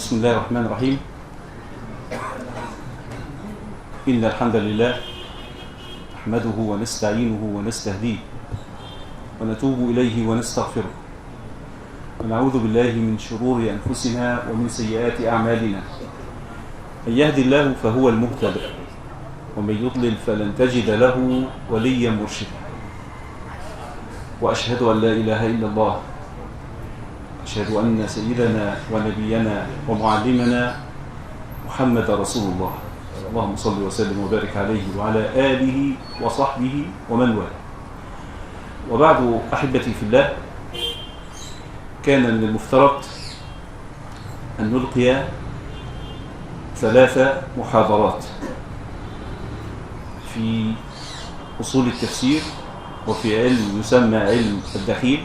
بسم الله الرحمن الرحيم. إن الحمد لله نحمده ونستعينه ونستهديه ونتوب إليه ونستغفره ونعوذ بالله من شرور أنفسنا ومن سيئات أعمالنا. من يهد الله فهو المهتد ومن يضلل فلن تجد له وليا مرشدا. وأشهد أن لا إله إلا الله، أشهد أن سيدنا ونبينا ومعلمنا محمد رسول الله. اللهم صل وسلم وبارك عليه وعلى آله وصحبه ومن والاه. وبعد، أحبتي في الله، كان من المفترض أن نلقي 3 محاضرات في أصول التفسير، وفي علم يسمى علم الدخيل،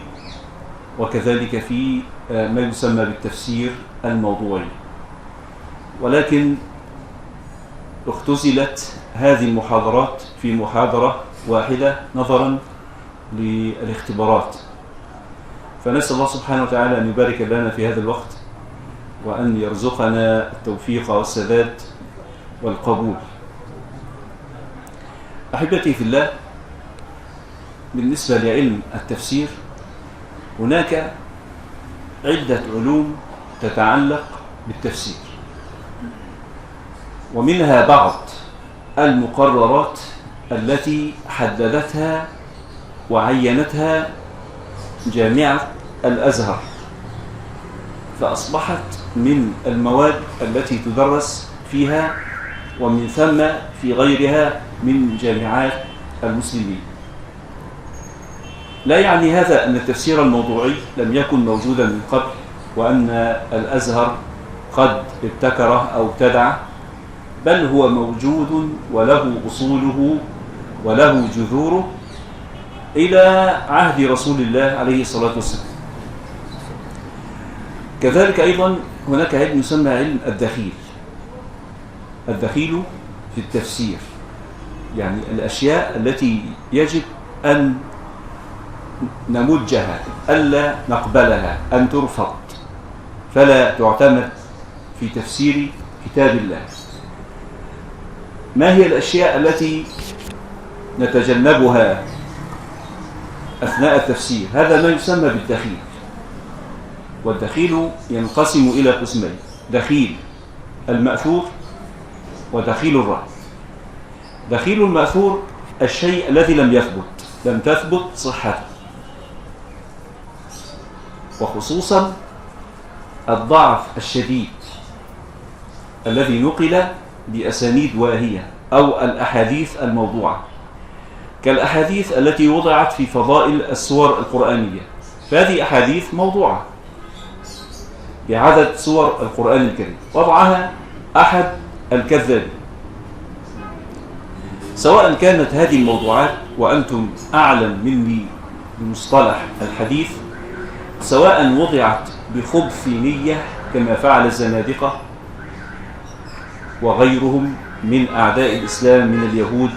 وكذلك في ما يسمى بالتفسير الموضوعي. ولكن اختزلت هذه المحاضرات في محاضرة واحدة نظرا للاختبارات. فنسأل الله سبحانه وتعالى أن يبارك لنا في هذا الوقت، وأن يرزقنا التوفيق والسداد والقبول. أحبتي في الله، بالنسبة لعلم التفسير هناك عدة علوم تتعلق بالتفسير، ومنها بعض المقررات التي حددتها وعينتها جامعة الأزهر، فأصبحت من المواد التي تدرس فيها، ومن ثم في غيرها من جامعات المسلمين. لا يعني هذا أن التفسير الموضوعي لم يكن موجودا من قبل، وأن الأزهر قد ابتكره أو ابتدعه، بل هو موجود وله أصوله وله جذوره إلى عهد رسول الله عليه الصلاة والسلام. كذلك أيضا هناك علم يسمى علم الدخيل. الدخيل في التفسير يعني الأشياء التي يجب أن نمجها، ألا نقبلها، أن ترفض، فلا تعتمد في تفسير كتاب الله. ما هي الأشياء التي نتجنبها أثناء التفسير؟ هذا ما يسمى بالدخيل. والدخيل ينقسم إلى قسمين: دخيل المأثور ودخيل الرأي. دخيل المأثور الشيء الذي لم تثبت صحته، وخصوصا الضعف الشديد الذي نقل بأسانيد واهية، أو الأحاديث الموضوعة، كالأحاديث التي وضعت في فضائل السور القرآنية. فهذه أحاديث موضوعة بعدد سور القرآن الكريم، وضعها أحد الكذابين. سواء كانت هذه الموضوعات، وأنتم أعلم مني بمصطلح الحديث، سواء وضعت بخبث نية كما فعل الزنادقة وغيرهم من أعداء الإسلام من اليهود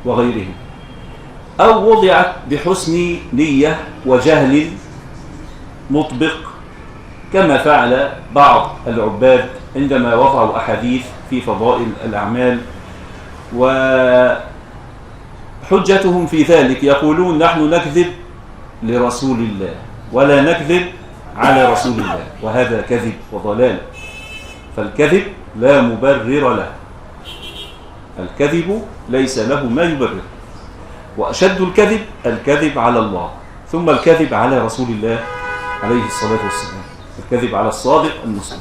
وغيرهم، أو وضعت بحسن نية وجهل مطبق كما فعل بعض العباد عندما وضعوا أحاديث في فضائل الأعمال، وحجتهم في ذلك يقولون: نحن نكذب لرسول الله ولا نكذب على رسول الله. وهذا كذب وضلال، فالكذب لا مبرر له. الكذب ليس له ما يبرر، وأشد الكذب الكذب على الله، ثم الكذب على رسول الله عليه الصلاة والسلام، الكذب على الصادق المسلم.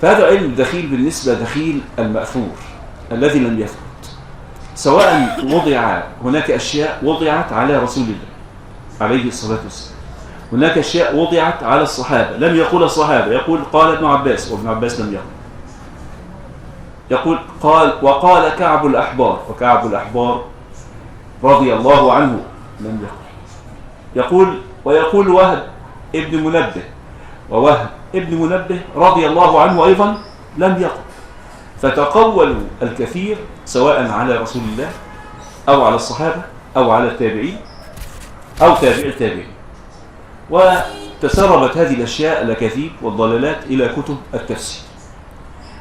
فهذا علم الدخيل بالنسبة دخيل المأثور الذي لم يثبت، سواء وضع هناك أشياء وضعت على رسول الله عليه الصلاة والسلام، هناك أشياء وضعت على الصحابة، لم يقول الصحابة، يقول قال ابن عباس، وابن عباس لم يقول وقال كعب الأحبار، وكعب الأحبار رضي الله عنه لم ويقول وهب ابن منبه، ووهب ابن منبه رضي الله عنه أيضا لم يقل. فتقولوا الكثير سواء على رسول الله أو على الصحابة أو على التابعين أو تابع التابعين، تسربت هذه الأشياء الأكاذيب والضلالات إلى كتب التفسير،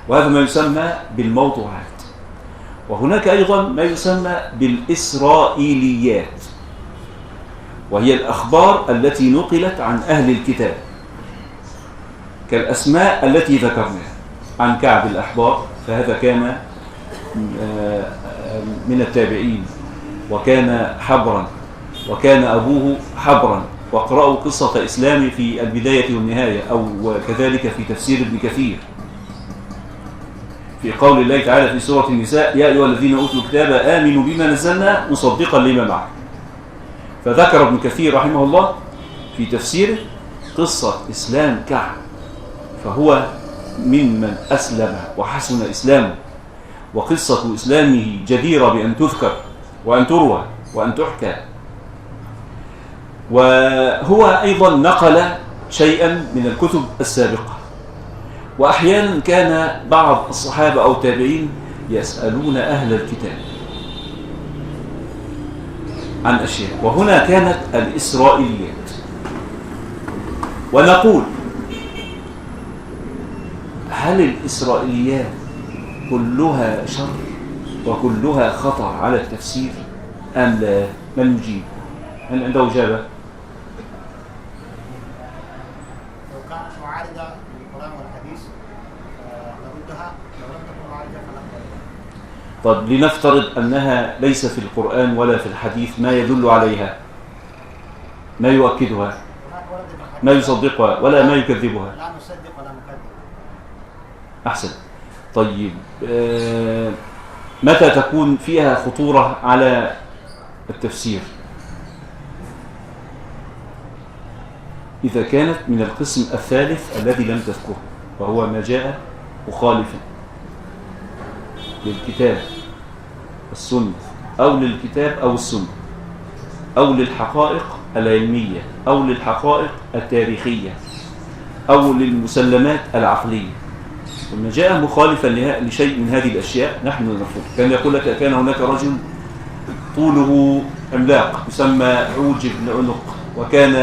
وهذا ما يسمى بالموضوعات. وهناك أيضا ما يسمى بالإسرائيليات، وهي الأخبار التي نقلت عن أهل الكتاب، كالأسماء التي ذكرناها عن كعب الأحبار، فهذا كان من التابعين وكان حبرا وكان أبوه حبرا. واقرأوا قصة إسلامه في البداية والنهاية، أو كذلك في تفسير ابن كثير في قول الله تعالى في سورة النساء: يا أيها الذين أوتوا الكتاب آمنوا بما نزلنا مصدقا لما معكم. فذكر ابن كثير رحمه الله في تفسيره قصة إسلام كعب، فهو ممن أسلم وحسن إسلامه، وقصة إسلامه جديرة بأن تذكر وأن تروى وأن تحكى. وهو أيضا نقل شيئا من الكتب السابقة. وأحيانا كان بعض الصحابة أو التابعين يسألون أهل الكتاب عن أشياء، وهنا كانت الإسرائيليات. ونقول: هل الإسرائيليات كلها شر وكلها خطر على التفسير أم لا؟ من يجيب؟ هل عنده إجابة؟ لو كانت معارضة للقرآن والحديث نردها، لو لم تكن معارضة فلا نردها. طب لنفترض أنها ليس في القرآن ولا في الحديث ما يدل عليها، ما يؤكدها، ما يصدقها ولا ما يكذبها. لا نصدق ولا نكذب. أحسن. طيب، متى تكون فيها خطورة على التفسير؟ إذا كانت من القسم الثالث الذي لم تذكره، وهو ما جاء مخالفا للكتاب السنة، أو للكتاب أو السنة، أو للحقائق العلمية، أو للحقائق التاريخية، أو للمسلمات العقلية. وما جاء مخالفا لشيء من هذه الأشياء نحن نرفضه. كان يقول لك: كان هناك رجل طوله عملاق يسمى عوج بن عنق، وكان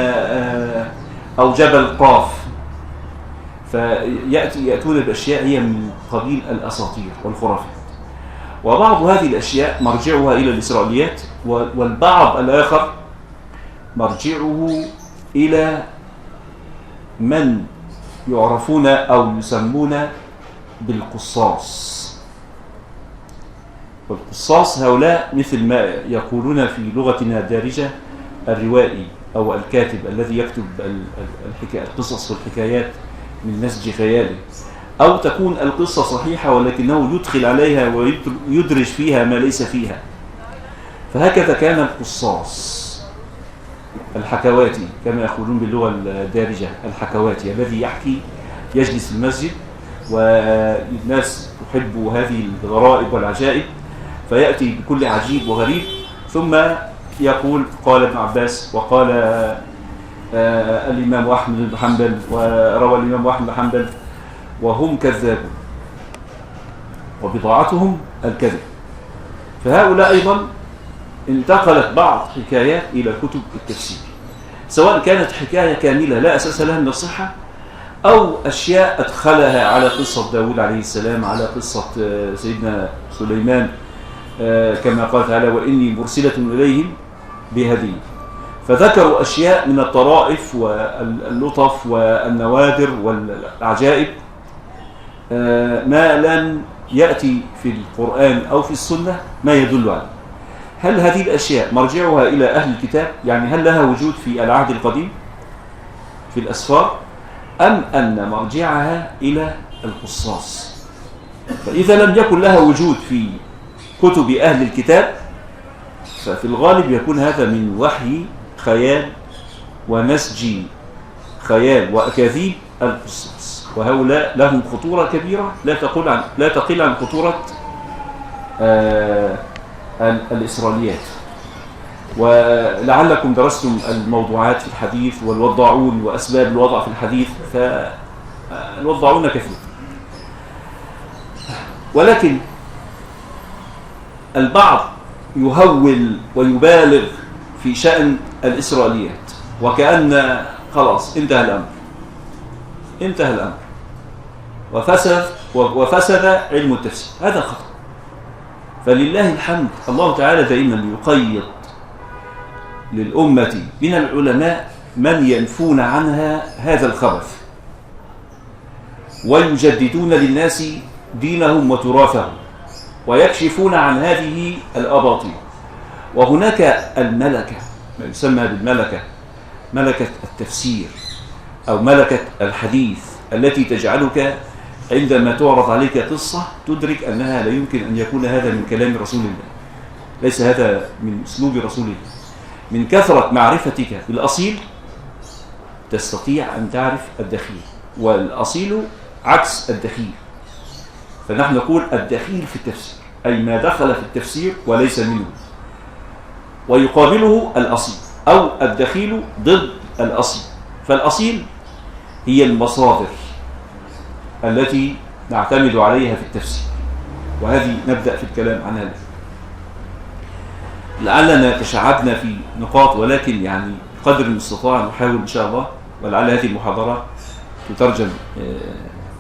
أو جبل قاف، فيأتون بأشياء هي من قبيل الأساطير والخرافات. وبعض هذه الأشياء مرجعها إلى الإسرائيليات، والبعض الآخر مرجعه إلى من يعرفون أو يسمون بالقصاص. والقصاص هؤلاء مثل ما يقولون في لغتنا الدارجة الروائي أو الكاتب الذي يكتب القصص والحكايات من نسج خياله، أو تكون القصة صحيحة ولكنه يدخل عليها ويدرج فيها ما ليس فيها. فهكذا كان القصاص الحكواتي كما يقولون باللغة الدارجة، الحكواتي الذي يحكي، يجلس في المسجد والناس تحب هذه الغرائب والعجائب، فيأتي بكل عجيب وغريب ثم يقول: قال ابن عباس، وقال الإمام أحمد بن حنبل، وروى الإمام أحمد بن حنبل، وهم كذابون وبضاعتهم الكذب. فهؤلاء أيضا انتقلت بعض حكايات إلى كتب التفسير، سواء كانت حكاية كاملة لا أساس لها من الصحة، أو أشياء أدخلها على قصة داود عليه السلام، على قصة سيدنا سليمان، كما قال تعالى: وإني مرسلة إليهم بهدي. فذكروا أشياء من الطرائف واللطف والنوادر والعجائب ما لم يأتي في القرآن أو في السنة ما يدل عليه. هل هذه الأشياء مرجعها إلى أهل الكتاب؟ يعني هل لها وجود في العهد القديم في الأسفار، أم أن مرجعها إلى القصاص؟ فإذا لم يكن لها وجود في كتب أهل الكتاب، ففي الغالب يكون هذا من وحي خيال ونسج خيال وأكاذيب القصاص، وهؤلاء لهم خطورة كبيرة لا تقل عن خطورة الإسرائيليات. ولعلكم درستم الموضوعات في الحديث والوضاعون وأسباب الوضع في الحديث، فالوضاعون كثير. ولكن البعض يهول ويبالغ في شأن الإسرائيليات، وكأن خلاص انتهى الأمر، انتهى الأمر، وفسد علم التفسير. هذا خطأ. فلله الحمد، الله تعالى دائما يقيض للأمة من العلماء من ينفون عنها هذا الخبث ويجددون للناس دينهم وتراثهم ويكشفون عن هذه الأباطيل. وهناك الملكة، ما يسمى بالملكة، ملكة التفسير أو ملكة الحديث، التي تجعلك عندما تعرض عليك قصة تدرك أنها لا يمكن أن يكون هذا من كلام رسول الله، ليس هذا من أسلوب رسول الله. من كثرة معرفتك بالأصيل تستطيع أن تعرف الدخيل، والأصيل عكس الدخيل. فنحن نقول الدخيل في التفسير أي ما دخل في التفسير وليس منه، ويقابله الأصيل، أو الدخيل ضد الأصيل. فالأصيل هي المصادر التي نعتمد عليها في التفسير، وهذه نبدأ في الكلام عنها الآن. لعلنا تشعبنا في نقاط، ولكن يعني قدر المستطاع نحاول إن شاء الله، ولعل هذه المحاضرة تترجم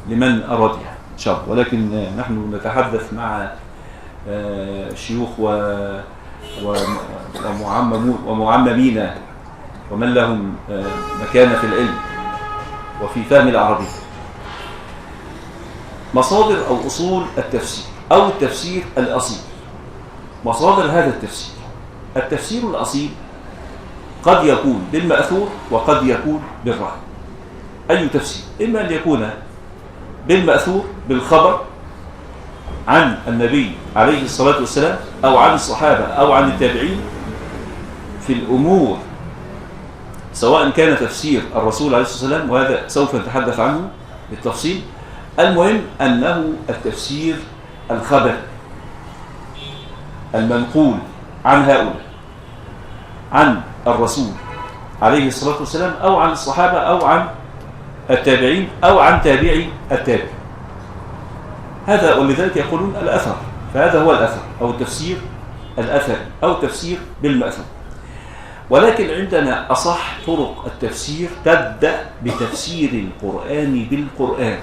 لمن أرادها إن شاء الله. ولكن نحن نتحدث مع الشيوخ ومعممين ومن لهم مكانة في العلم وفي فهم العربية. مصادر أو أصول التفسير أو التفسير الأصيل. مصادر هذا التفسير: التفسير الأصيل قد يكون بالمأثور وقد يكون بالرأي. أي تفسير؟ إما أن يكون بالمأثور بالخبر عن النبي عليه الصلاة والسلام أو عن الصحابة أو عن التابعين في الأمور، سواء كان تفسير الرسول عليه الصلاة والسلام، وهذا سوف نتحدث عنه بالتفصيل. المهم أنه التفسير الخبر المنقول عن هؤلاء، عن الرسول عليه الصلاة والسلام أو عن الصحابة أو عن التابعين أو عن تابعي التابع. هذا، ولذلك يقولون الأثر. فهذا هو الأثر أو التفسير الأثر أو التفسير بالمأثور. ولكن عندنا أصح طرق التفسير تبدأ بتفسير القرآن بالقرآن.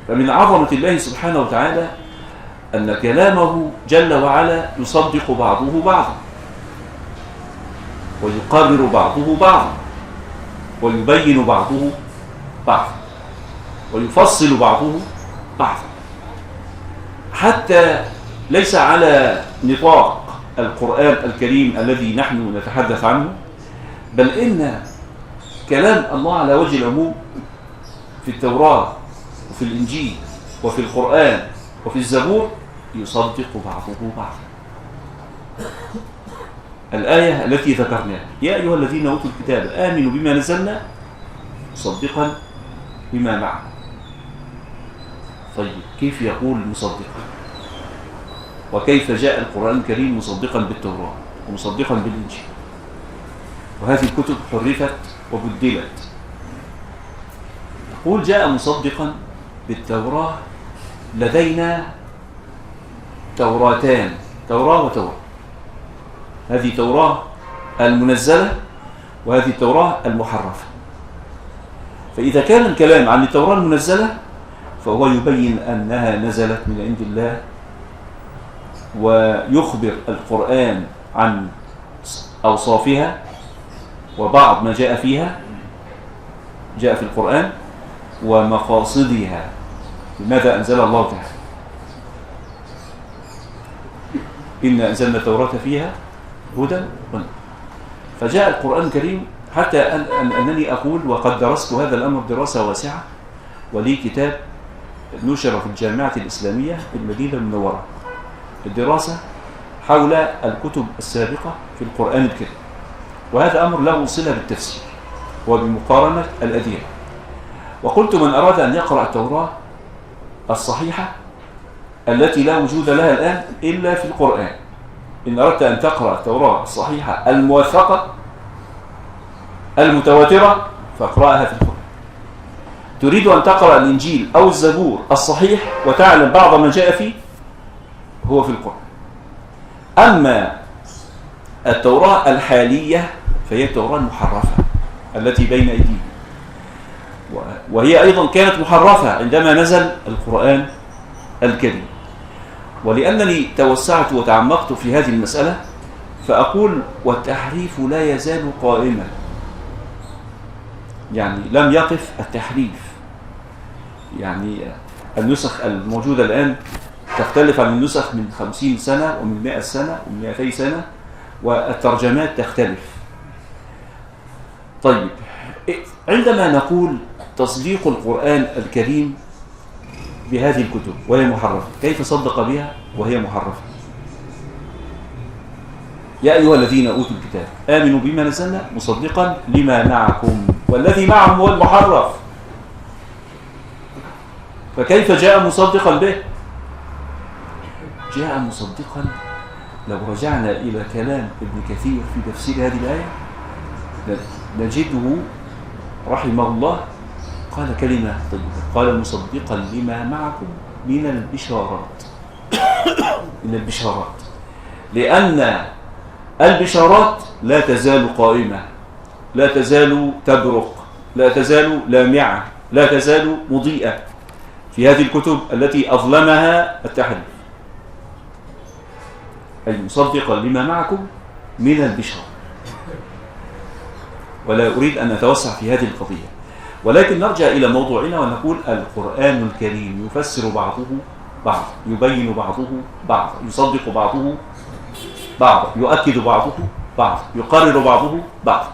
فمن عظمة الله سبحانه وتعالى أن كلامه جل وعلا يصدق بعضه بعضا، ويقرر بعضه بعضا، ويبين بعضه بعضا، ويفصل بعضه بعضا، حتى ليس على نطاق القرآن الكريم الذي نحن نتحدث عنه، بل إن كلام الله على وجه العموم في التوراة وفي الإنجيل وفي القرآن وفي الزبور يصدق بعضه بعضا. الآية التي ذكرناها: يا أيها الذين أوتوا الكتاب آمنوا بما نزلنا مصدقا بما معه. طيب، كيف يقول مصدقا؟ وكيف جاء القرآن الكريم مصدقا بالتوراة ومصدقا بالإنجيل؟ وهذه الكتب حرفت وبدلت. يقول جاء مصدقا بالتوراة. لدينا توراتان، توراة وتوراة. هذه توراة المنزلة وهذه التوراة المحرفة. فإذا كان الكلام عن التوراة المنزلة فهو يبين أنها نزلت من عند الله، ويخبر القرآن عن أوصافها وبعض ما جاء فيها، جاء في القرآن، ومقاصدها، لماذا أنزل الله تعالى. إنا أنزلنا التوراة فيها هدى ونور. فجاء القرآن الكريم، حتى أنني أقول وقد درست هذا الأمر دراسة واسعة، ولي كتاب نشر في الجامعة الإسلامية بالمدينة المنورة، الدراسة حول الكتب السابقة في القرآن الكريم. وهذا أمر له صلة بالتفسير وبمقارنة الأديان. وقلت من أراد أن يقرأ التوراة الصحيحة التي لا وجود لها الآن إلا في القرآن، إن أردت أن تقرأ التوراة الصحيحة الموثقة المتواترة فاقرأها في القرآن. تريد أن تقرأ الإنجيل أو الزبور الصحيح وتعلم بعض ما جاء فيه، هو في القرآن. أما التوراة الحالية فهي التوراة المحرفة التي بين أيديهم، وهي أيضا كانت محرفة عندما نزل القرآن الكريم. ولأنني توسعت وتعمقت في هذه المسألة فأقول والتحريف لا يزال قائما، يعني لم يقف التحريف. يعني النسخ الموجودة الآن تختلف عن النسخ من 50 سنة ومن 100 سنة ومن 200 سنة، والترجمات تختلف. طيب، عندما نقول تصديق القرآن الكريم بهذه الكتب وهي محرفة، كيف صدق بها وهي محرفة؟ يا أيها الذين أوتوا الكتاب آمنوا بما نزلنا مصدقا لما معكم، والذي معهم هو المحرف، فكيف جاء مصدقا به؟ جاء مصدقا. لو رجعنا إلى كلام ابن كثير في تفسير هذه الآية نجده رحمه الله قال كلمة طيبة، قال مصدقا لما معكم من البشارات. من البشارات، لأن البشارات لا تزال قائمة، لا تزال تبرق، لا تزال لامعة، لا تزال مضيئة في هذه الكتب التي أظلمها التحريف. أي مصدقا لما معكم من البشارة. ولا أريد أن نتوسع في هذه القضية، ولكن نرجع إلى موضوعنا ونقول القرآن الكريم يفسر بعضه بعض، يبين بعضه بعض، يصدق بعضه بعض، يؤكد بعضه بعض، يقرر بعضه بعض.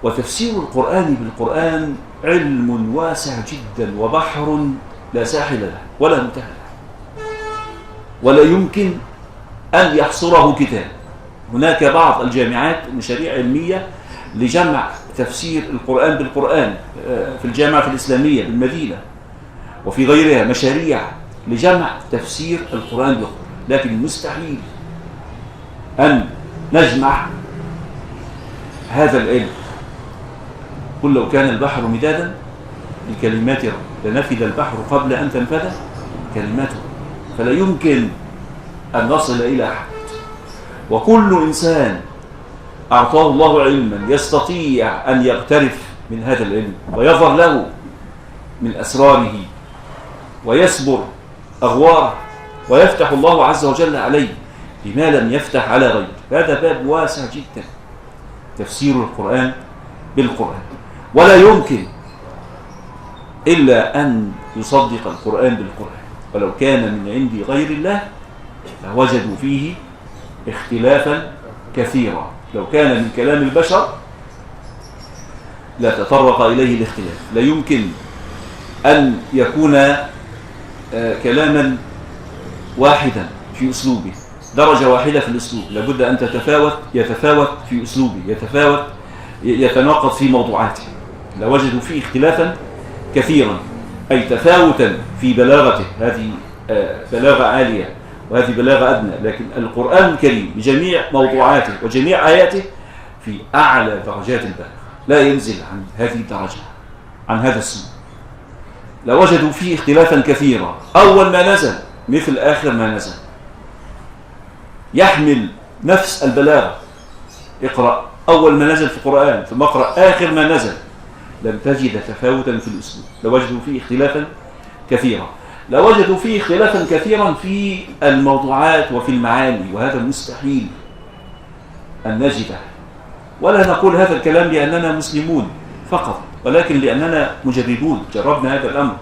وتفسير القرآن بالقرآن علم واسع جدا وبحر لا ساحل له ولا منتهى له، ولا يمكن أن يحصره كتاب. هناك بعض الجامعات مشاريع علمية لجمع تفسير القرآن بالقرآن في الجامعة الإسلامية بالمدينة وفي غيرها مشاريع لجمع تفسير القرآن بالقرآن، لكن مستحيل أن نجمع هذا العلم. قل لو كان البحر مدادا لكلمات رب لنفد البحر قبل أن تنفد كلماته، فلا يمكن أن نصل إلى أحد. وكل إنسان أعطاه الله علما يستطيع أن يغترف من هذا العلم ويظهر له من أسراره ويسبر أغواره ويفتح الله عز وجل عليه بما لم يفتح على غيره. هذا باب واسع جدا، تفسير القرآن بالقرآن. ولا يمكن إلا أن يصدق القرآن بالقرآن، ولو كان من عند غير الله لوجدوا فيه اختلافا كثيرا. لو كان من كلام البشر لا تطرق إليه الاختلاف. لا يمكن أن يكون كلاما واحدا في أسلوبه، درجة واحدة في الأسلوب، لابد أن يتفاوت في أسلوبه، يتناقض في موضوعاته. لوجدوا فيه اختلافا كثيرا، أي تفاوتا في بلاغته، هذه بلاغة عالية وهذه بلاغة أدنى. لكن القرآن الكريم بجميع موضوعاته وجميع آياته في أعلى درجات البلاغة، لا ينزل عن هذه الدرجة، عن هذا السن. لوجدوا فيه اختلافا كثيرا، أول ما نزل مثل آخر ما نزل، يحمل نفس البلاغة. اقرأ أول ما نزل في القرآن ثم اقرأ آخر ما نزل، لم تجد تفاوتا في الأسلوب. لوجدوا فيه اختلافا كثيرا، لوجدوا فيه اختلافا كثيرا في الموضوعات وفي المعاني، وهذا مستحيل أن نجده. ولا نقول هذا الكلام لأننا مسلمون فقط، ولكن لأننا مجربون، جربنا هذا الأمر،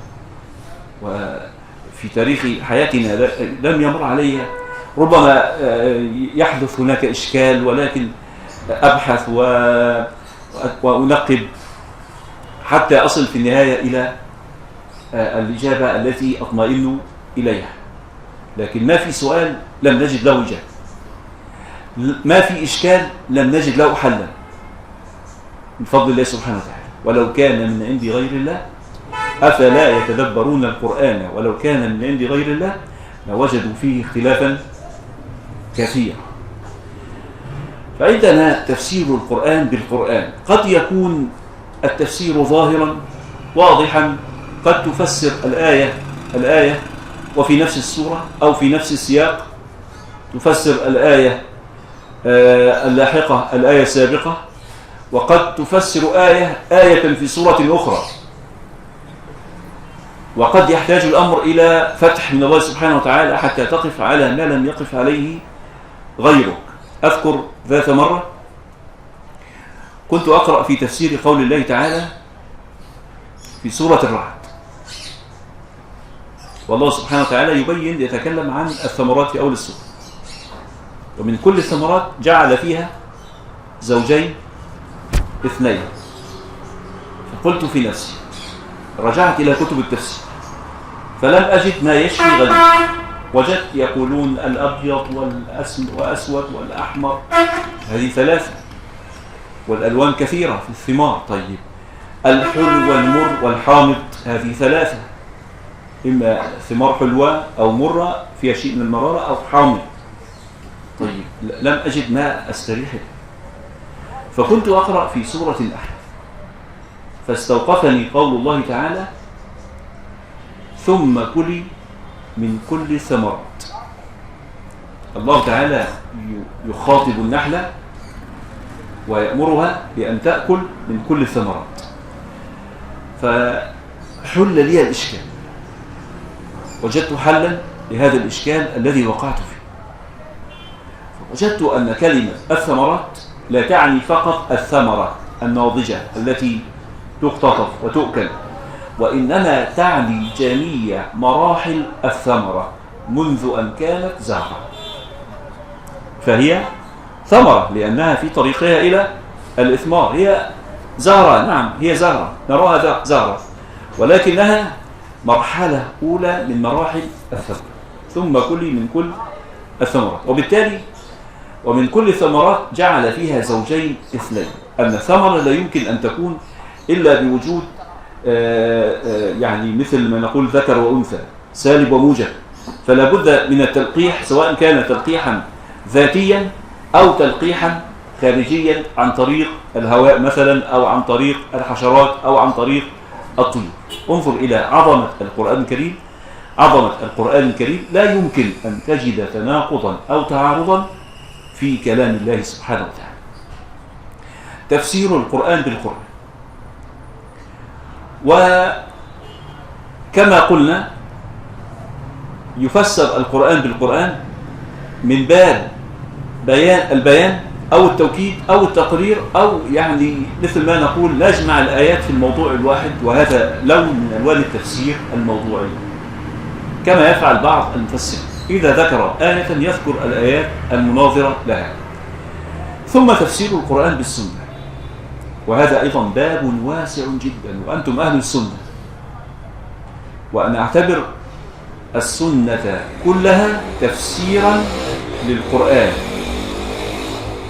وفي تاريخ حياتنا لم يمر عليها. ربما يحدث هناك إشكال، ولكن أبحث وأنقب حتى أصل في النهاية إلى الإجابة التي أطمئن إليها. لكن ما في سؤال لم نجد له إجابة، ما في إشكال لم نجد له حلا من فضل الله سبحانه وتعالى. ولو كان من عند غير الله أفلا يتدبرون القرآن ولو كان من عند غير الله لوجدوا فيه اختلافا كثيرا. فعندنا تفسير القرآن بالقرآن، قد يكون التفسير ظاهرا واضحا، قد تفسر الآية وفي نفس السورة أو في نفس السياق تفسر الآية اللاحقة الآية السابقة، وقد تفسر آية في سورة أخرى، وقد يحتاج الأمر إلى فتح من الله سبحانه وتعالى حتى تقف على ما لم يقف عليه غيرك. أذكر ذات مرة كنت أقرأ في تفسير قول الله تعالى في سورة الرعد، والله سبحانه وتعالى يتكلم عن الثمرات في أول السورة، ومن كل الثمرات جعل فيها زوجين اثنين. فقلت في نفسي، رجعت إلى كتب التفسير فلم أجد ما يشفي غليظ، وجدت يقولون الأبيض والأسود والأحمر، هذه ثلاثة، والألوان كثيرة في الثمار. طيب الحلو والمر والحامض، هذه ثلاثة، إما ثمار حلوة أو مرة فيها شيء من المرارة أو حامض. طيب لم أجد ما أستريح، فكنت أقرأ في سورة الأحزاب فاستوقفني قول الله تعالى ثم كلي من كل ثمرات. الله تعالى يخاطب النحلة ويأمرها بأن تأكل من كل الثمرات. فحل لي الإشكال، وجدت حلا لهذا الإشكال الذي وقعت فيه. وجدت أن كلمة الثمرات لا تعني فقط الثمرة الناضجة التي تقتطف وتؤكل، وإنما تعني جميع مراحل الثمرة منذ أن كانت زهرة. فهي ثمرة لأنها في طريقها إلى الإثمار، هي زهرة، نعم هي زهرة نراها زهرة، ولكنها مرحلة أولى من مراحل الثمرة. ثم كلي من كل الثمرات، وبالتالي ومن كل الثمرات جعل فيها زوجين اثنين، أن الثمرة لا يمكن أن تكون إلا بوجود يعني مثل ما نقول ذكر وأنثى، سالب وموجب، فلا بد من التلقيح، سواء كان تلقيحا ذاتيا أو تلقيحا خارجيا عن طريق الهواء مثلا، أو عن طريق الحشرات، أو عن طريق الطيور. انظر إلى عظمة القرآن الكريم. عظمة القرآن الكريم لا يمكن أن تجد تناقضا أو تعارضا في كلام الله سبحانه وتعالى. تفسير القرآن بالقرآن، وكما قلنا يفسر القرآن بالقرآن من باب البيان أو التوكيد أو التقرير، أو يعني مثل ما نقول نجمع الآيات في الموضوع الواحد، وهذا لون من ألوان التفسير الموضوعي، كما يفعل بعض المفسرين إذا ذكر آية يذكر الآيات المناظرة لها. ثم تفسير القرآن بالسنة، وهذا أيضا باب واسع جدا، وأنتم أهل السنة، وأنا أعتبر السنة كلها تفسيرا للقرآن.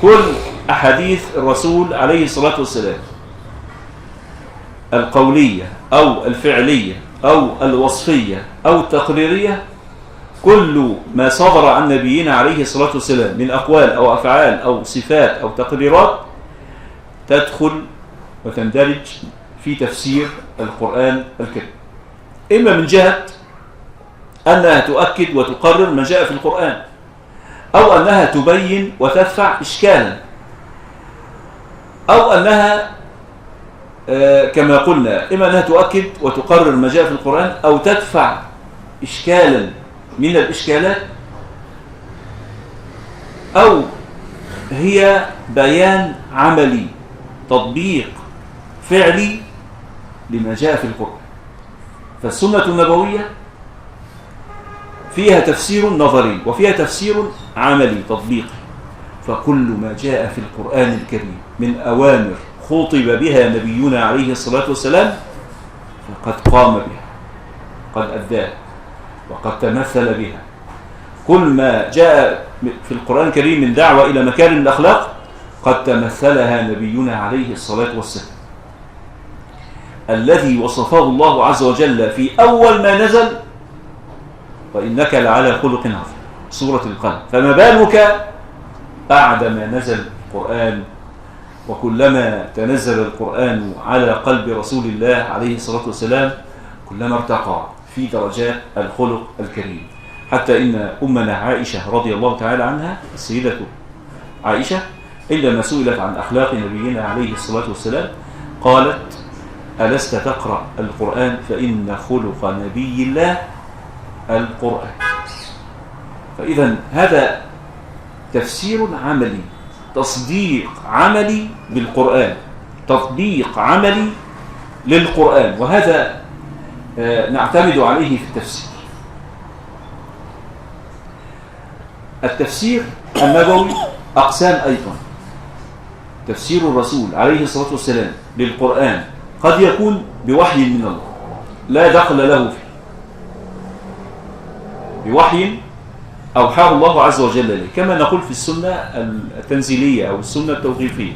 كل أحاديث الرسول عليه الصلاة والسلام القولية أو الفعلية أو الوصفية أو التقريرية، كل ما صدر عن نبينا عليه الصلاة والسلام من أقوال أو أفعال أو صفات أو تقريرات تدخل وتندرج في تفسير القرآن الكريم، إما من جهة أنها تؤكد وتقرر ما جاء في القرآن، أو أنها تبين وتدفع إشكالا، أو أنها كما قلنا إما أنها تؤكد وتقرر ما جاء في القرآن، أو تدفع إشكالا من الإشكالات، أو هي بيان عملي تطبيق فعلي لما جاء في القرآن. فالسنة النبوية فيها تفسير نظري وفيها تفسير عملي تطبيقي، فكل ما جاء في القرآن الكريم من أوامر خطب بها نبينا عليه الصلاة والسلام فقد قام بها، قد أداها وقد تمثل بها. كل ما جاء في القرآن الكريم من دعوة إلى مكارم الأخلاق قد تمثلها نبينا عليه الصلاة والسلام، الذي وصفه الله عز وجل في أول ما نزل: وإنك لعلى خلق عظيم، سورة القلم. فما بالك بعدما نزل القرآن، وكلما تنزل القرآن على قلب رسول الله عليه الصلاة والسلام كلما ارتقى في درجات الخلق الكريم، حتى إن أمنا عائشة رضي الله تعالى عنها، السيدة عائشة، عندما سئلت عن أخلاق نبينا عليه الصلاة والسلام قالت: ألست تقرأ القرآن فإن خلق نبي الله القرآن. فإذا هذا تفسير عملي، تصديق عملي بالقرآن، تطبيق عملي للقرآن، وهذا نعتمد عليه في التفسير. التفسير النبوي أقسام أيضا. تفسير الرسول عليه الصلاة والسلام للقرآن قد يكون بوحي من الله لا دخل له فيه، بوحي أوحاه الله عز وجل إليه، كما نقول في السنة التنزيلية أو السنة التوقيفية: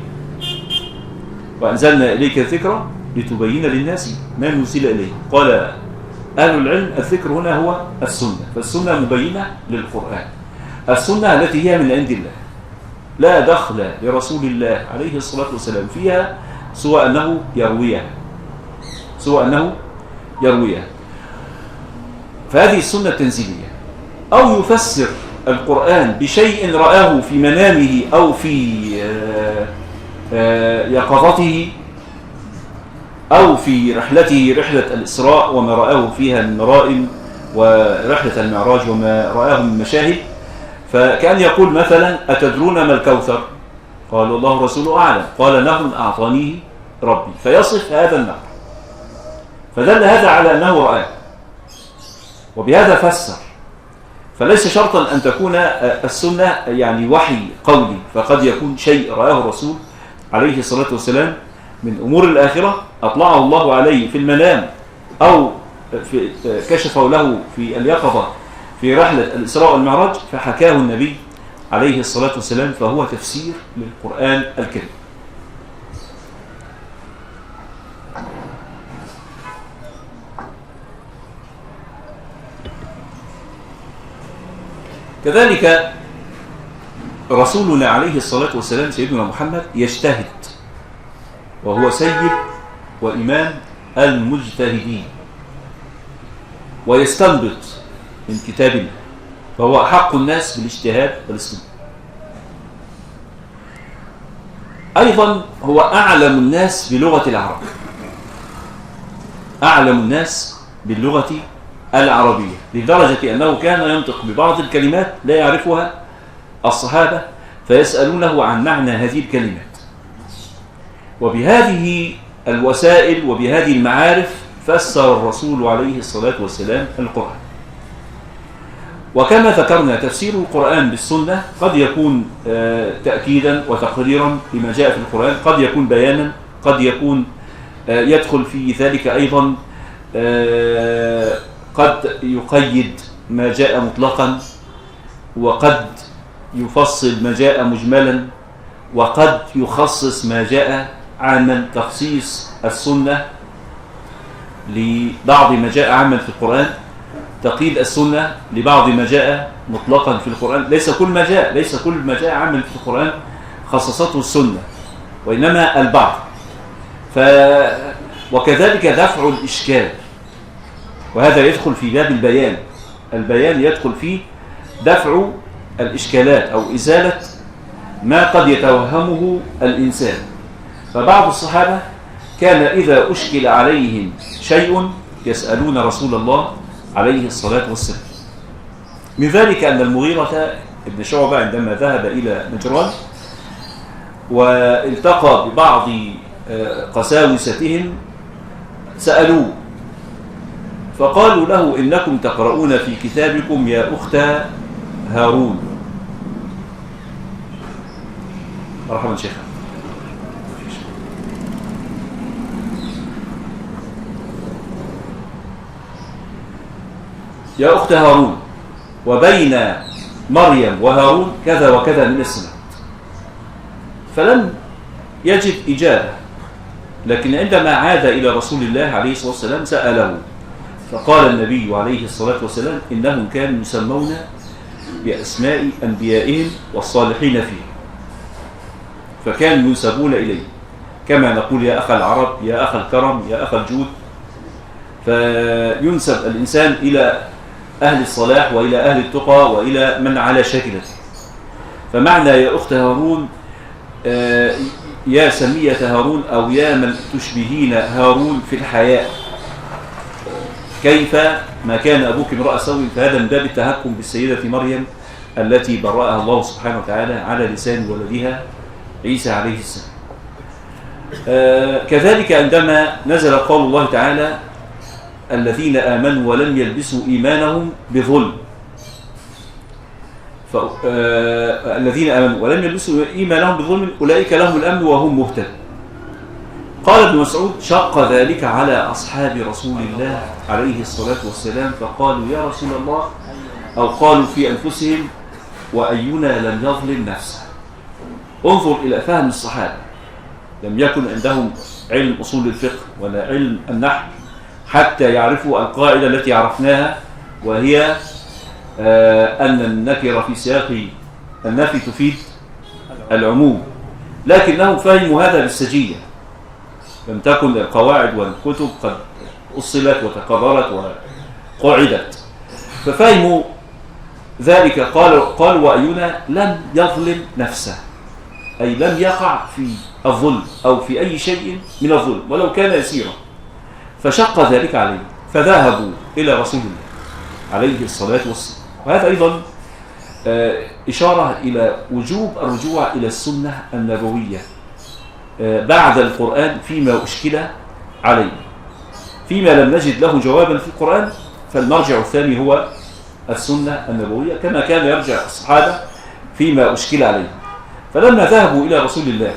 وأنزلنا إليك الذكر لتبين للناس ما نزل إليه. قال أهل العلم: الذكر هنا هو السنة، فالسنة مبينة للقرآن، السنة التي هي من عند الله لا دخل لرسول الله عليه الصلاة والسلام فيها سوى أنه يرويها، فهذه السنة التنزيلية. أو يفسر القرآن بشيء رآه في منامه أو في يقظته أو في رحلته، رحلة الإسراء وما رآه فيها من مرائم، ورحلة المعراج وما رآه من مشاهد. فكأن يقول مثلا: أتدرون ما الكوثر؟ قالوا: الله رسوله أعلم. قال: نهر أعطانيه ربي. فيصف هذا النهر، فدل هذا على أنه رآه، وبهذا فسر. فليس شرطا أن تكون السنة يعني وحي قولي، فقد يكون شيء رآه الرسول عليه الصلاة والسلام من أمور الآخرة أطلعه الله عليه في المنام، أو كشفه له في اليقظة في رحلة الإسراء والمعراج، فحكاه النبي عليه الصلاة والسلام، فهو تفسير للقرآن الكريم. كذلك رسولنا عليه الصلاة والسلام سيدنا محمد يجتهد، وهو سيد وإمام المجتهدين، ويستنبط من كتاب الله، فهو أحق الناس بالاجتهاد والاستنباط. أيضا هو أعلم الناس بلغة العرب، أعلم الناس باللغة العربية، لدرجة أنه كان ينطق ببعض الكلمات لا يعرفها الصحابة، فيسألونه عن معنى هذه الكلمات. وبهذه الوسائل وبهذه المعارف فسر الرسول عليه الصلاة والسلام القرآن. وكما ذكرنا تفسير القرآن بالسنة قد يكون تأكيدا وتقريرا لما جاء في القرآن، قد يكون بيانا، قد يكون يدخل في ذلك أيضا قد يقيد ما جاء مطلقا، وقد يفصل ما جاء مجملا، وقد يخصص ما جاء عاما، تخصيص السنة لبعض ما جاء عاما في القرآن، تقييد السنة لبعض ما جاء مطلقا في القرآن. ليس كل ما جاء عاما في القرآن خصصته السنة، وإنما البعض. وكذلك دفع الإشكال، وهذا يدخل في باب البيان. البيان يدخل فيه دفع الإشكالات أو إزالة ما قد يتوهمه الإنسان. فبعض الصحابة كان إذا أشكل عليهم شيء يسألون رسول الله عليه الصلاة والسلام. من ذلك أن المغيرة ابن شعبة عندما ذهب إلى نجران والتقى ببعض قساوستهم سألوه، فقالوا له: إنكم تقرؤون في كتابكم يا أخت هارون. مرحبا شيخ. يا أخت هارون، وبين مريم وهارون كذا وكذا من السنة. فلم يجد إجابة، لكن عندما عاد إلى رسول الله عليه الصلاة والسلام سأله، فقال النبي عليه الصلاة والسلام: إنهم كانوا يسمون بأسماء أنبيائهم والصالحين فيه، فكانوا ينسبون إليه، كما نقول يا أخ العرب، يا أخ الكرم، يا أخ الجود. فينسب الإنسان إلى أهل الصلاح وإلى أهل التقى وإلى من على شاكلته. فمعنى يا أخت هارون يا سمية هارون أو يا من تشبهين هارون في الحياء، كيف ما كان أبوك امرأ سوء، فهذا من باب التهكم بالسيدة مريم التي برأها الله سبحانه وتعالى على لسان ولدها عيسى عليه السلام. كذلك عندما نزل قول الله تعالى الذين آمنوا ولم يلبسوا إيمانهم بظلم، الذين آمنوا ولم يلبسوا إيمانهم بظلم أولئك لهم الأمن وهم مهتدون. قال ابن مسعود شق ذلك على أصحاب رسول الله عليه الصلاة والسلام، فقالوا يا رسول الله، أو قالوا في أنفسهم وأينا لم يظلم نفسه. انظر إلى فهم الصحابة، لم يكن عندهم علم أصول الفقه ولا علم النحو حتى يعرفوا القاعدة التي عرفناها، وهي أن النكرة في سياق النفي تفيد العموم، لكنهم فهموا هذا بالسجية، لم تكن القواعد والكتب قد أصلت وتقررت وقعدت، ففهموا ذلك. قالوا وأينا لم يظلم نفسه، أي لم يقع في الظلم أو في أي شيء من الظلم ولو كان يسيرا، فشق ذلك عليه، فذهبوا إلى رسول الله عليه الصلاة والسلام. وهذا أيضا إشارة إلى وجوب الرجوع إلى السنة النبوية بعد القرآن فيما أشكل عليه، فيما لم نجد له جوابا في القرآن فالمرجع الثاني هو السنة النبوية، كما كان يرجع الصحابة فيما أشكل عليه. فلما ذهبوا إلى رسول الله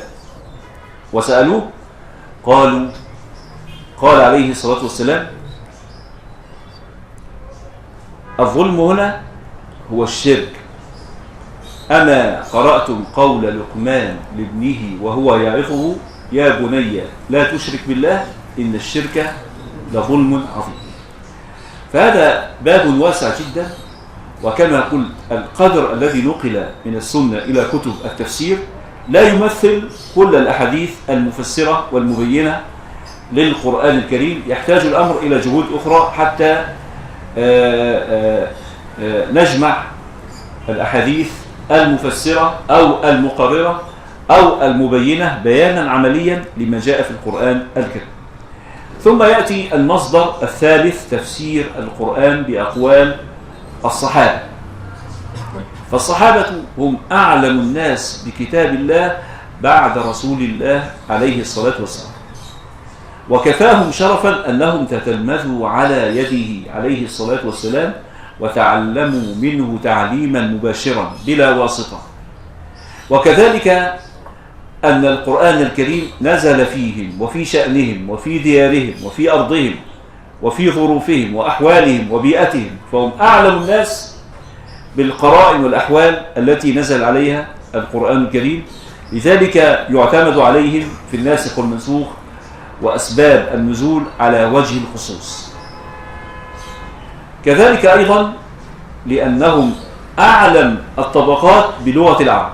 وسألوه قال عليه الصلاة والسلام الظلم هنا هو الشرك. أما قرأتم قول لقمان لابنه وهو يعظه يا بني لا تشرك بالله إن الشرك لظلم عظيم. فهذا باب واسع جدا، وكما قلت القدر الذي نقل من السنة إلى كتب التفسير لا يمثل كل الأحاديث المفسرة والمبينة للقرآن الكريم، يحتاج الأمر إلى جهود أخرى حتى نجمع الأحاديث المفسرة أو المقررة أو المبينة بيانا عمليا لما جاء في القرآن الكريم. ثم يأتي المصدر الثالث تفسير القرآن بأقوال الصحابة. فالصحابة هم أعلم الناس بكتاب الله بعد رسول الله عليه الصلاة والسلام، وكفاهم شرفا أنهم تتلمذوا على يده عليه الصلاة والسلام وتعلموا منه تعليما مباشرا بلا واسطة. وكذلك أن القرآن الكريم نزل فيهم وفي شأنهم وفي ديارهم وفي أرضهم وفي ظروفهم وأحوالهم وبيئتهم، فهم أعلم الناس بالقرائن والأحوال التي نزل عليها القرآن الكريم، لذلك يعتمد عليهم في الناسخ والمنسوخ وأسباب النزول على وجه الخصوص. كذلك أيضا لأنهم أعلم الطبقات بلغة العرب،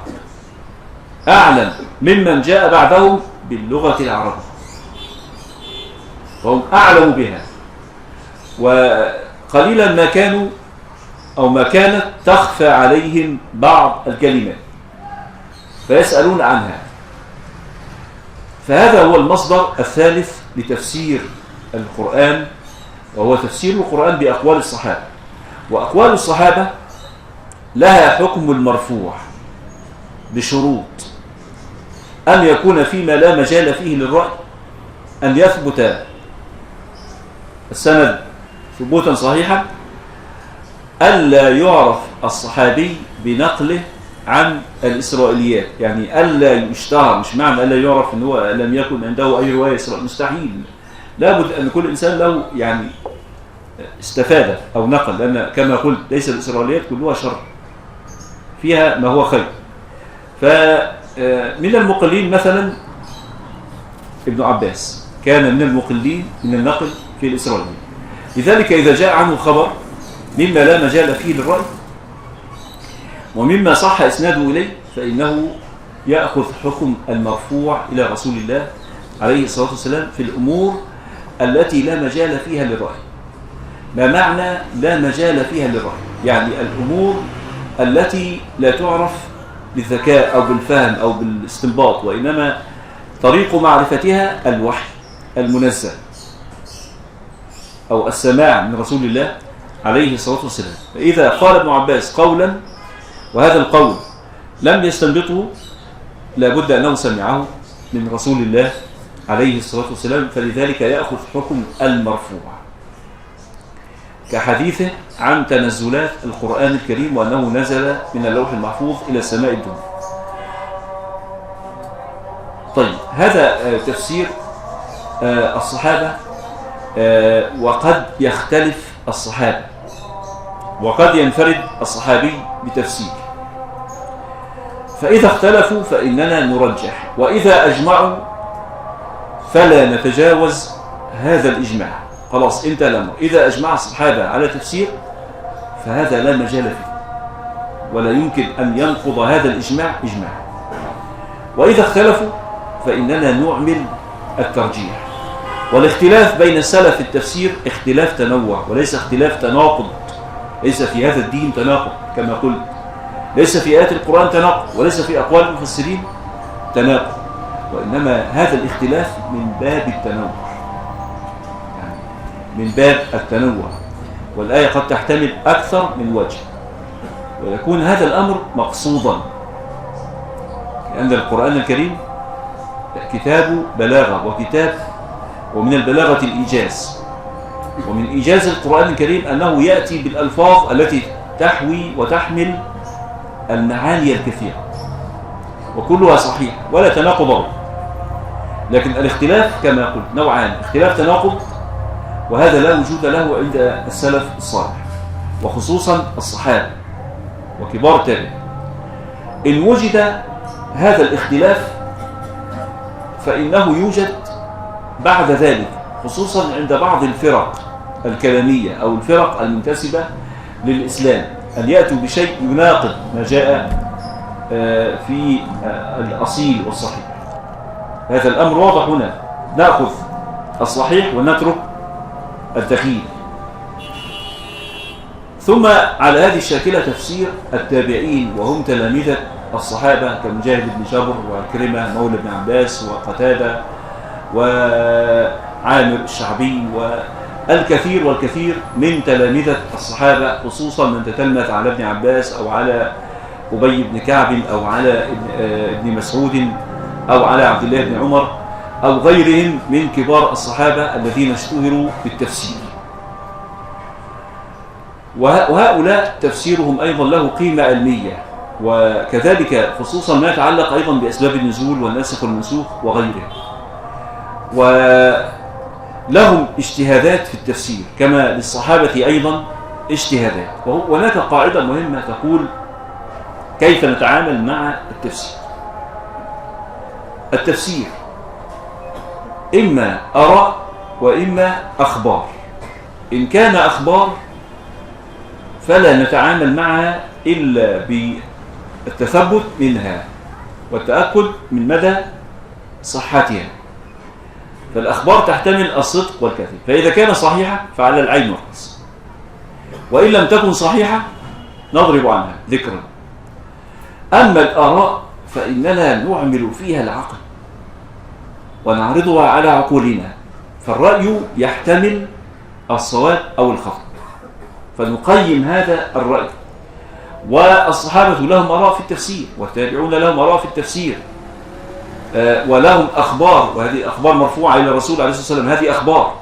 أعلم ممن جاء بعدهم باللغة العربية، فهم أعلم بها، وقليلا ما كانوا أو ما كانت تخفى عليهم بعض الكلمات فيسألون عنها. فهذا هو المصدر الثالث لتفسير القرآن، وهو تفسير القرآن بأقوال الصحابة. وأقوال الصحابة لها حكم المرفوع بشروط: أن يكون فيما لا مجال فيه للرأي، أن يثبت السند ثبوتا صحيحا، ألا يعرف الصحابي بنقله عن الإسرائيليات، يعني ألا يشتهر، مش معنى ألا يعرف أنه هو لم يكن عنده أي رواية إسرائيل، مستحيل، لابد أن كل إنسان له يعني استفادة أو نقل، لأن كما قلت ليس الإسرائيليات كلها شر، فيها ما هو خير. فمن المقلين مثلا ابن عباس كان من المقلين من النقل في الإسرائيليات، لذلك إذا جاء عنه خبر مما لا مجال فيه للرأي ومما صح إسناده إليه فإنه يأخذ حكم المرفوع إلى رسول الله عليه الصلاة والسلام في الأمور التي لا مجال فيها للرأي. ما معنى لا مجال فيها للرأي؟ يعني الأمور التي لا تعرف بالذكاء أو بالفهم أو بالاستنباط، وإنما طريق معرفتها الوحي المنزل أو السماع من رسول الله عليه الصلاة والسلام. فإذا قال ابن عباس قولا وهذا القول لم يستنبطه لابد أنه سمعه من رسول الله عليه الصلاة والسلام، فلذلك يأخذ حكم المرفوع كحديثه عن تنزلات القرآن الكريم وأنه نزل من اللوح المحفوظ إلى السماء الدنيا. طيب، هذا تفسير الصحابة، وقد يختلف الصحابة وقد ينفرد الصحابي بتفسير. فإذا اختلفوا فإننا نرجح، وإذا أجمعوا فلا نتجاوز هذا الإجماع. خلاص انتهى الأمر. إذا أجمع الصحابة على تفسير فهذا لا مجال فيه، ولا يمكن أن ينقض هذا الإجماع إجماع. وإذا اختلفوا فإننا نعمل الترجيح. والاختلاف بين السلف في التفسير اختلاف تنوع وليس اختلاف تناقض. ليس في هذا الدين تناقض كما قلت، ليس في آيات القرآن تناقض، وليس في أقوال المفسرين تناقض، وإنما هذا الاختلاف من باب التنوع، يعني من باب التنوع. والآية قد تحتمل أكثر من وجه، ويكون هذا الأمر مقصودا، لأن القرآن الكريم كتاب بلاغة ومن البلاغة الإيجاز. ومن إيجاز القرآن الكريم أنه يأتي بالألفاظ التي تحوي وتحمل المعاني الكثيرة، وكلها صحيح ولا تناقض. لكن الاختلاف كما قلت نوعان: اختلاف تناقض، وهذا لا وجود له عند السلف الصالح، وخصوصا الصحابة وكبار التابعين. إن وجد هذا الاختلاف فإنه يوجد بعد ذلك، خصوصا عند بعض الفرق الكلامية أو الفرق المنتسبة للإسلام، أن يأتوا بشيء يناقض ما جاء في الأصيل والصحيح. هذا الأمر واضح هنا، نأخذ الصحيح ونترك الدخيل. ثم على هذه الشاكلة تفسير التابعين وهم تلامذة الصحابة كمجاهد بن جبر وكرمة مولى بن عباس وقتادة وعامر الشعبي والكثير والكثير من تلامذة الصحابة، خصوصا من تتلمذ على ابن عباس أو على أبي بن كعب أو على ابن مسعود أو على عبد الله بن عمر أو غيرهم من كبار الصحابة الذين اشتهروا بالتفسير. وهؤلاء تفسيرهم أيضا له قيمة علمية، وكذلك خصوصا ما يتعلق أيضا بأسباب النزول والناسخ والمنسوخ وغيره. ولهم اجتهادات في التفسير كما للصحابة أيضا اجتهادات. وهناك قاعدة مهمة تقول كيف نتعامل مع التفسير. التفسير إما آراء وإما أخبار. إن كان أخبار فلا نتعامل معها إلا بالتثبت منها والتأكد من مدى صحتها. فالأخبار تحتمل الصدق والكذب، فإذا كان صحيحة فعلى العين والرأس، وإن لم تكن صحيحة نضرب عنها ذكرا. أما الآراء فإننا نعمل فيها العقل ونعرضها على عقولنا، فالرأي يحتمل الصواب أو الخطأ، فنقيم هذا الرأي. والصحابة لهم آراء في التفسير، والتابعون لهم آراء في التفسير، ولهم أخبار، وهذه أخبار مرفوعة إلى الرسول عليه الصلاة والسلام، هذه أخبار.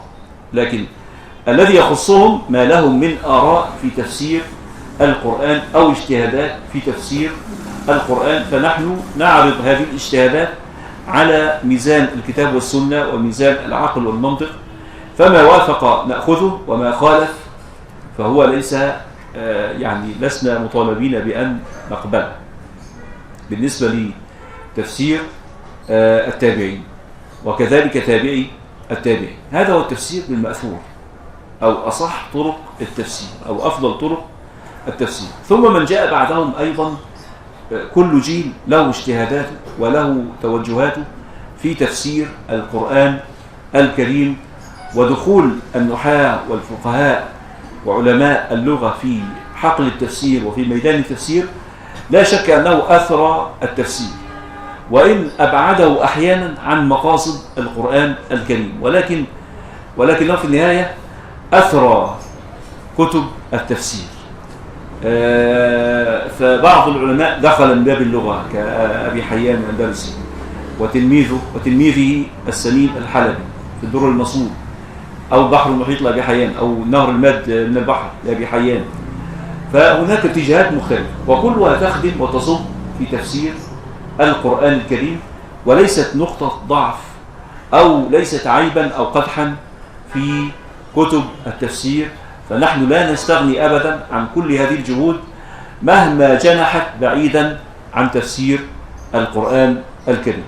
لكن الذي يخصهم ما لهم من آراء في تفسير القرآن أو اجتهادات في تفسير القرآن، فنحن نعرض هذه الاجتهادات على ميزان الكتاب والسنة وميزان العقل والمنطق، فما وافق نأخذه وما خالف فهو ليس يعني لسنا مطالبين بأن نقبله. بالنسبة لتفسير التابعين وكذلك تابعي التابعين، هذا هو التفسير بالمأثور أو أصح طرق التفسير أو أفضل طرق التفسير. ثم من جاء بعدهم أيضا، كل جيل له اجتهاداته وله توجهاته في تفسير القرآن الكريم، ودخول النحاة والفقهاء وعلماء اللغة في حقل التفسير وفي ميدان التفسير لا شك أنه أثرى التفسير، وإن أبعده أحيانا عن مقاصد القرآن الكريم، ولكنه في النهاية أثرى كتب التفسير. فبعض العلماء دخل من باب اللغة كأبي حيان الأندلسي وتلميذه السمين الحلبي في الدر المصمود، أو البحر المحيط لأبي حيان، أو نهر الماد من البحر لأبي حيان. فهناك اتجاهات مختلفة وكلها تخدم وتصب في تفسير القرآن الكريم، وليست نقطة ضعف أو ليست عيبا أو قدحا في كتب التفسير. فنحن لا نستغني أبدا عن كل هذه الجهود مهما جنحت بعيدا عن تفسير القرآن الكريم.